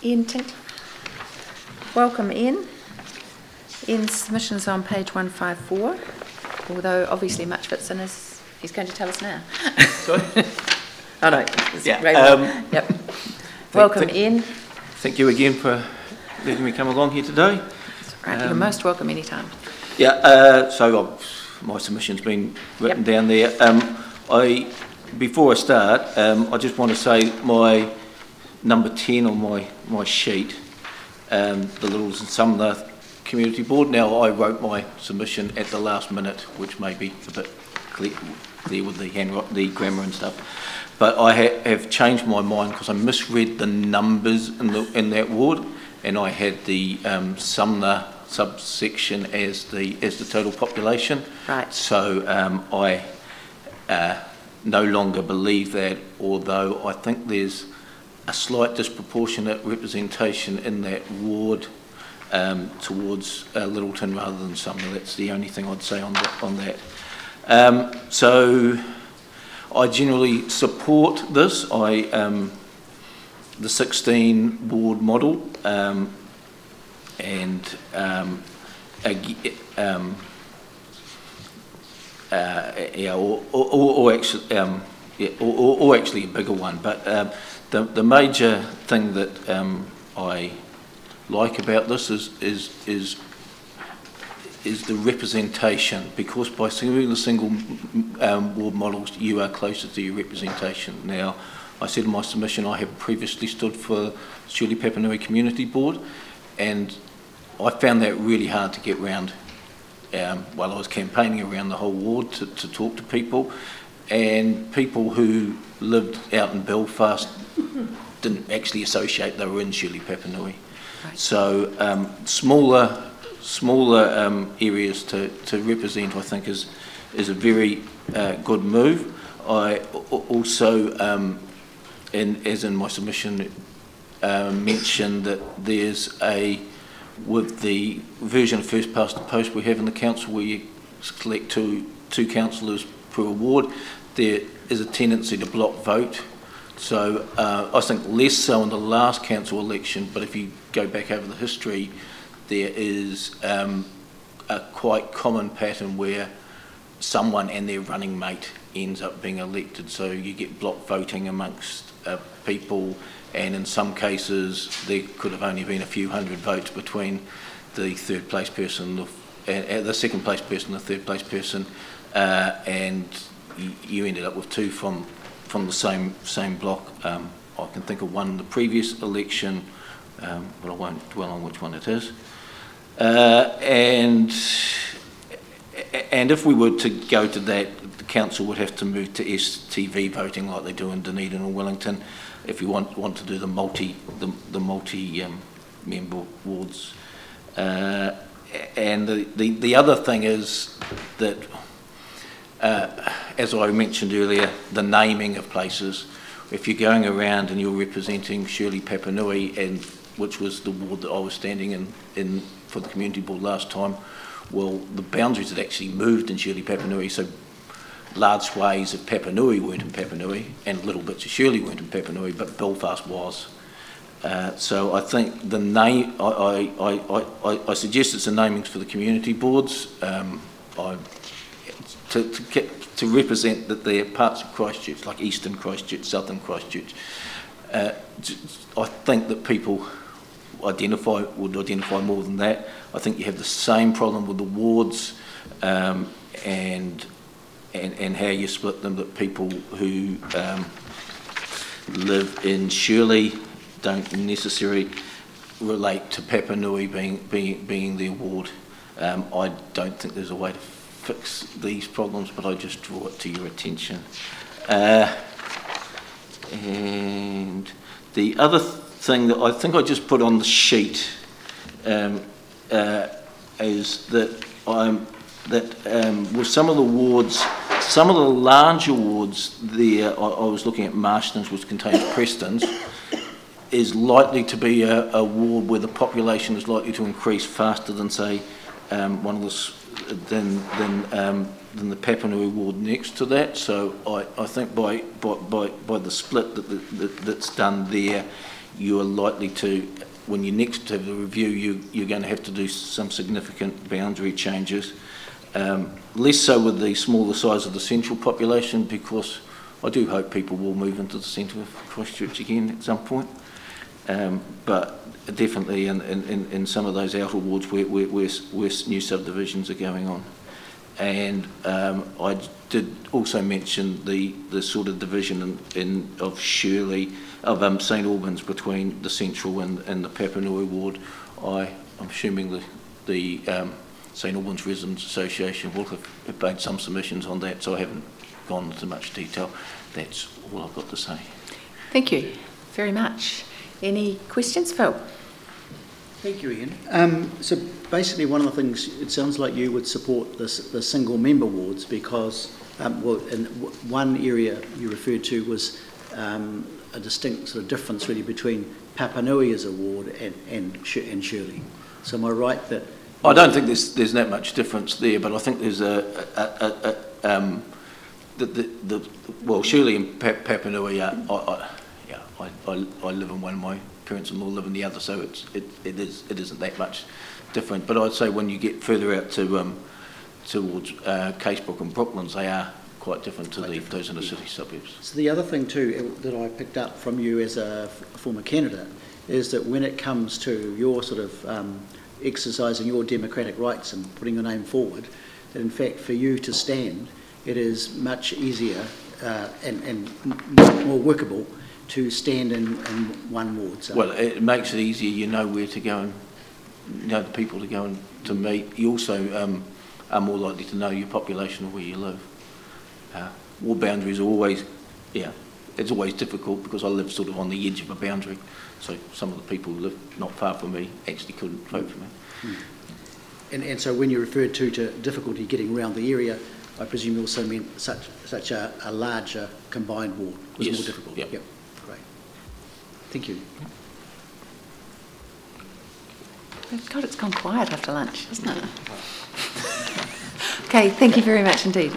Ian Tinkler. Welcome, Ian. Ian's submission is on page 154, although obviously much of it's in his, he's going to tell us now. Sorry? Oh no, Yeah. Yep. Welcome, Ian. Thank you again for letting me come along here today. Right, you're most welcome anytime. Yeah, my submission's been written down there. Before I start, I just want to say my number 10 on my sheet, the Littles and Sumner Community Board. Now, I wrote my submission at the last minute, which may be a bit clear with the grammar and stuff. But I have changed my mind because I misread the numbers in that ward, and I had the Sumner subsection as the total population. Right. So I no longer believe that, although I think there's a slight disproportionate representation in that ward towards Littleton rather than Sumner. That's the only thing I'd say on that. So I generally support this. The 16 ward model, or actually a bigger one. But the major thing that I like about this is the representation, because by doing the single ward models, you are closer to your representation. Now, I said in my submission I have previously stood for Shirley Papanui Community Board, and I found that really hard to get round while I was campaigning around the whole ward to talk to people, and people who lived out in Belfast didn't actually associate they were in Shirley Papanui. Right. So smaller areas to represent, I think, is a very good move. I also, as in my submission, mentioned that there's with the version of first past the post we have in the council, where you select two councillors per ward, there is a tendency to block vote. So I think less so in the last council election, but if you go back over the history, there is a quite common pattern where someone and their running mate ends up being elected. So you get block voting amongst people, and in some cases there could have only been a few hundred votes between the third place person and the second place person and the third place person, and you ended up with two from the same block. I can think of one in the previous election, but I won't dwell on which one it is. And if we were to go to that, the council would have to move to STV voting like they do in Dunedin or Wellington, if you want to do the multi member wards. And the other thing is that, as I mentioned earlier, the naming of places. If you're going around and you're representing Shirley Papanui, and which was the ward that I was standing in for the community board last time, well, the boundaries had actually moved in Shirley Papanui, so large swathes of Papanui weren't in Papanui, and little bits of Shirley weren't in Papanui, but Belfast was. So I think the name, I suggest it's the namings for the community boards. To represent that they're parts of Christchurch, like Eastern Christchurch, Southern Christchurch. I think that people would identify more than that. I think you have the same problem with the wards and how you split them, that people who live in Shirley don't necessarily relate to Papanui being their ward. I don't think there's a way to fix these problems, but I just draw it to your attention. And the other thing that I think I just put on the sheet is that with some of the wards, some of the larger wards there, I was looking at Marston's, which contains Preston's, is likely to be a ward where the population is likely to increase faster than, say, than the Papanui ward next to that. So I think by the split that's done there, you are likely to, when you next have the review, you're going to have to do some significant boundary changes. Less so with the smaller size of the central population, because I do hope people will move into the centre of Christchurch again at some point. But definitely in some of those outer wards where new subdivisions are going on. And I did also mention the sort of division of Shirley, of St Albans between the central and the Papanui ward. I'm assuming the St Albans Residents Association will have made some submissions on that, so I haven't gone into much detail. That's all I've got to say. Thank you very much. Any questions, Phil? Thank you, Ian. So basically one of the things, it sounds like you would support the single member wards because, well, in one area you referred to was a distinct sort of difference really between Papanui as a ward and Shirley. So am I right that... I don't think there's that much difference there, but I think there's well, Shirley and Papanui are, I live in one, my parents-in-law live in the other, so it isn't that much different. But I'd say when you get further out to towards Casebrook and Brooklands, they are quite different to those inner city suburbs. So the other thing too that I picked up from you as a former candidate is that when it comes to your sort of exercising your democratic rights and putting your name forward, that in fact for you to stand, it is much easier and more workable to stand in one ward. So. Well, it makes it easier. You know where to go and you know the people to go and to meet. You also are more likely to know your population of where you live. Ward boundaries are always, it's always difficult because I live sort of on the edge of a boundary. So some of the people who live not far from me actually couldn't vote for me. And so when you referred to difficulty getting around the area, I presume you also meant such a larger combined ward was more difficult. Yep. Great. Thank you. God, it's gone quiet after lunch, hasn't it? Okay, thank you very much indeed.